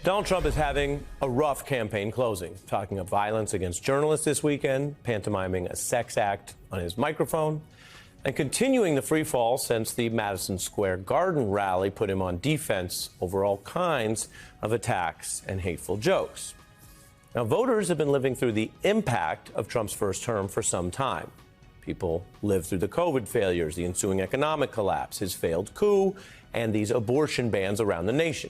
Donald Trump is having a rough campaign closing, talking of violence against journalists this weekend, pantomiming a sex act on his microphone, and continuing the free fall since the Madison Square Garden rally put him on defense over all kinds of attacks and hateful jokes. Now, voters have been living through the impact of Trump's first term for some time. People lived through the COVID failures, the ensuing economic collapse, his failed coup, and these abortion bans around the nation.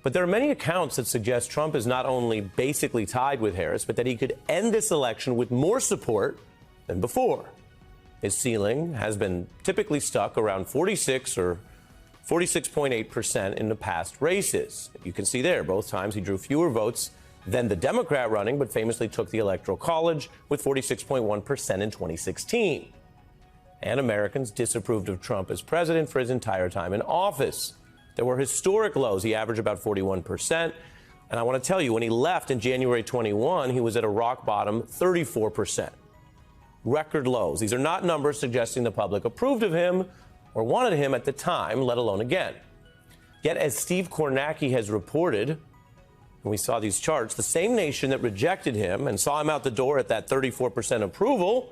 But there are many accounts that suggest Trump is not only basically tied with Harris, but that he could end this election with more support than before. His ceiling has been typically stuck around 46 or 46.8% in the past races. You can see there, both times he drew fewer votes than the Democrat running, but famously took the Electoral College with 46.1% in 2016. And Americans disapproved of Trump as president for his entire time in office. There were historic lows. He averaged about 41%. And I want to tell you, when he left in January 21, he was at a rock bottom 34%. Record lows. These are not numbers suggesting the public approved of him or wanted him at the time, let alone again. Yet, as Steve Kornacki has reported, and we saw these charts, the same nation that rejected him and saw him out the door at that 34% approval,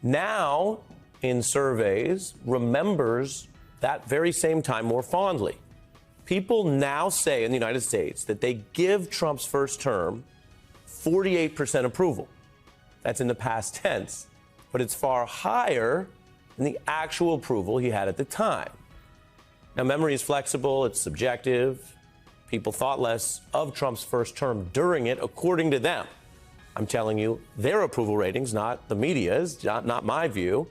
now in surveys remembers that very same time more fondly. People now say in the United States that they give Trump's first term 48% approval. That's in the past tense, but it's far higher than the actual approval he had at the time. Now, memory is flexible, it's subjective. People thought less of Trump's first term during it, according to them. I'm telling you, their approval ratings, not the media's, not my view.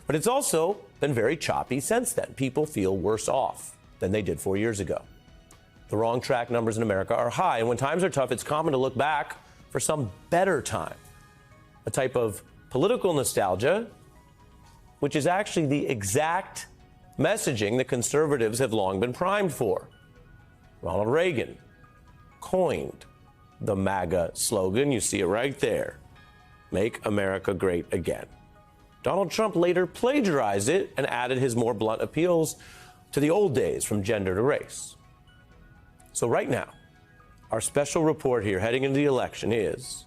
But it's also been very choppy since then. People feel worse off than they did 4 years ago. The wrong track numbers in America are high. And when times are tough, it's common to look back for some better time. A type of political nostalgia, which is actually the exact messaging that conservatives have long been primed for. Ronald Reagan coined the MAGA slogan. You see it right there. Make America great again. Donald Trump later plagiarized it and added his more blunt appeals to the old days, from gender to race. So right now, our special report here heading into the election is,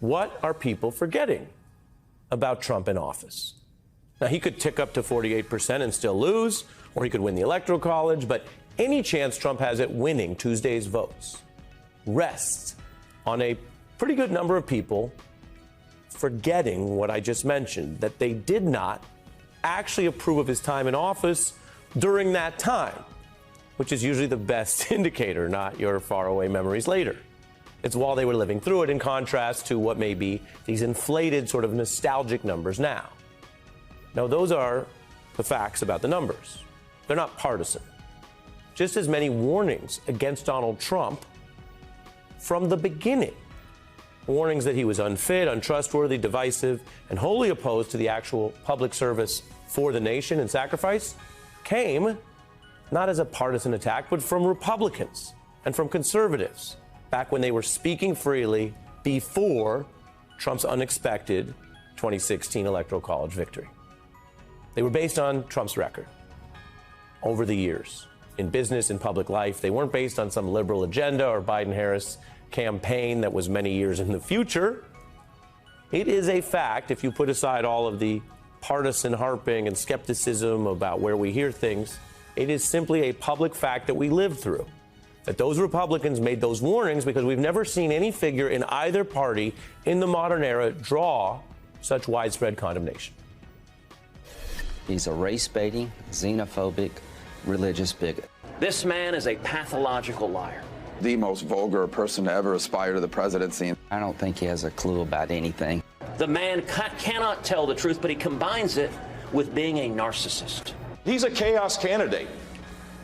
what are people forgetting about Trump in office? Now, he could tick up to 48% and still lose, or he could win the Electoral College, but any chance Trump has at winning Tuesday's votes rests on a pretty good number of people forgetting what I just mentioned, that they did not actually approve of his time in office during that time, which is usually the best indicator, not your faraway memories later. It's while they were living through it, in contrast to what may be these inflated sort of nostalgic numbers now. Now, those are the facts about the numbers. They're not partisan. Just as many warnings against Donald Trump from the beginning. Warnings that he was unfit, untrustworthy, divisive, and wholly opposed to the actual public service for the nation and sacrifice came not as a partisan attack, but from Republicans and from conservatives back when they were speaking freely before Trump's unexpected 2016 Electoral College victory. They were based on Trump's record over the years in business, in public life. They weren't based on some liberal agenda or Biden-Harris campaign that was many years in the future. It is a fact, if you put aside all of the partisan harping and skepticism about where we hear things, it is simply a public fact that we lived through, that those Republicans made those warnings because we've never seen any figure in either party in the modern era draw such widespread condemnation. He's a race-baiting, xenophobic, religious bigot. This man is a pathological liar. The most vulgar person to ever aspire to the presidency. I don't think he has a clue about anything. The man cannot tell the truth, but he combines it with being a narcissist. He's a chaos candidate,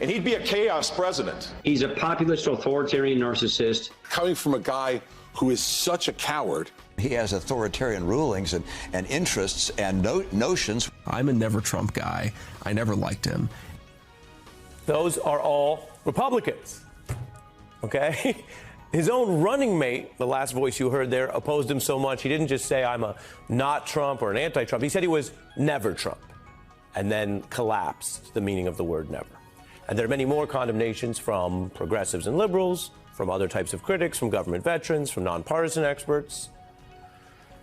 and he'd be a chaos president. He's a populist, authoritarian narcissist. Coming from a guy who is such a coward. He has authoritarian rulings and interests and notions. I'm a never Trump guy. I never liked him. Those are all Republicans. Okay? His own running mate, the last voice you heard there, opposed him so much, he didn't just say, I'm a not Trump or an anti-Trump. He said he was never Trump, and then collapsed the meaning of the word never. And there are many more condemnations from progressives and liberals, from other types of critics, from government veterans, from nonpartisan experts.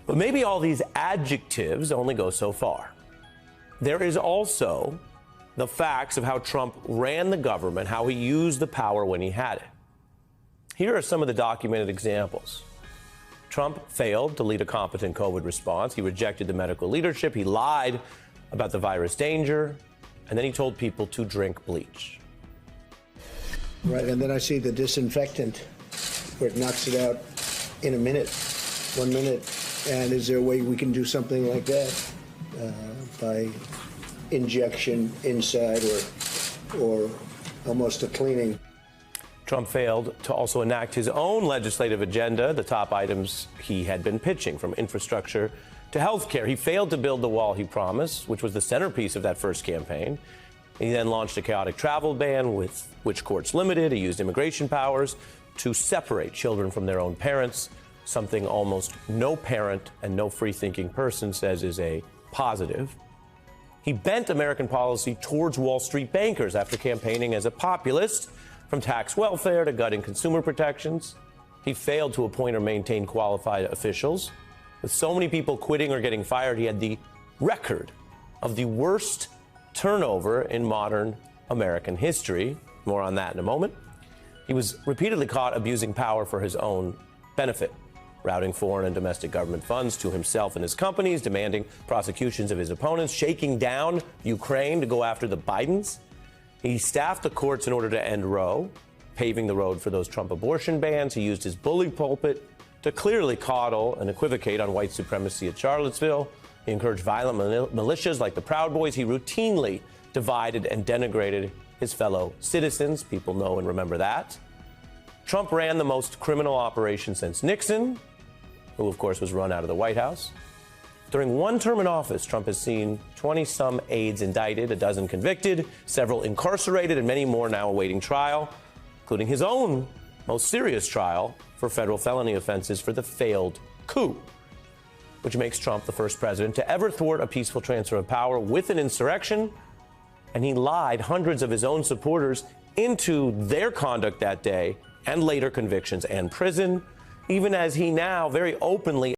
But maybe all these adjectives only go so far. There is also the facts of how Trump ran the government, how he used the power when he had it. Here are some of the documented examples. Trump failed to lead a competent COVID response. He rejected the medical leadership. He lied about the virus danger. And then he told people to drink bleach. Right, and then I see the disinfectant where it knocks it out in a minute, 1 minute. And is there a way we can do something like that by injection inside or almost a cleaning? Trump failed to also enact his own legislative agenda, the top items he had been pitching, from infrastructure to health care. He failed to build the wall he promised, which was the centerpiece of that first campaign. He then launched a chaotic travel ban, with which courts limited. He used immigration powers to separate children from their own parents, something almost no parent and no free-thinking person says is a positive. He bent American policy towards Wall Street bankers after campaigning as a populist, from tax welfare to gutting consumer protections. He failed to appoint or maintain qualified officials. With so many people quitting or getting fired, he had the record of the worst turnover in modern American history. More on that in a moment. He was repeatedly caught abusing power for his own benefit, routing foreign and domestic government funds to himself and his companies, demanding prosecutions of his opponents, shaking down Ukraine to go after the Bidens. He staffed the courts in order to end Roe, paving the road for those Trump abortion bans. He used his bully pulpit to clearly coddle and equivocate on white supremacy at Charlottesville. He encouraged violent militias like the Proud Boys. He routinely divided and denigrated his fellow citizens. People know and remember that. Trump ran the most criminal operation since Nixon, who, of course, was run out of the White House. During one term in office, Trump has seen 20-some aides indicted, a dozen convicted, several incarcerated, and many more now awaiting trial, including his own most serious trial for federal felony offenses for the failed coup, which makes Trump the first president to ever thwart a peaceful transfer of power with an insurrection. And he lied hundreds of his own supporters into their conduct that day and later convictions and prison, even as he now very openly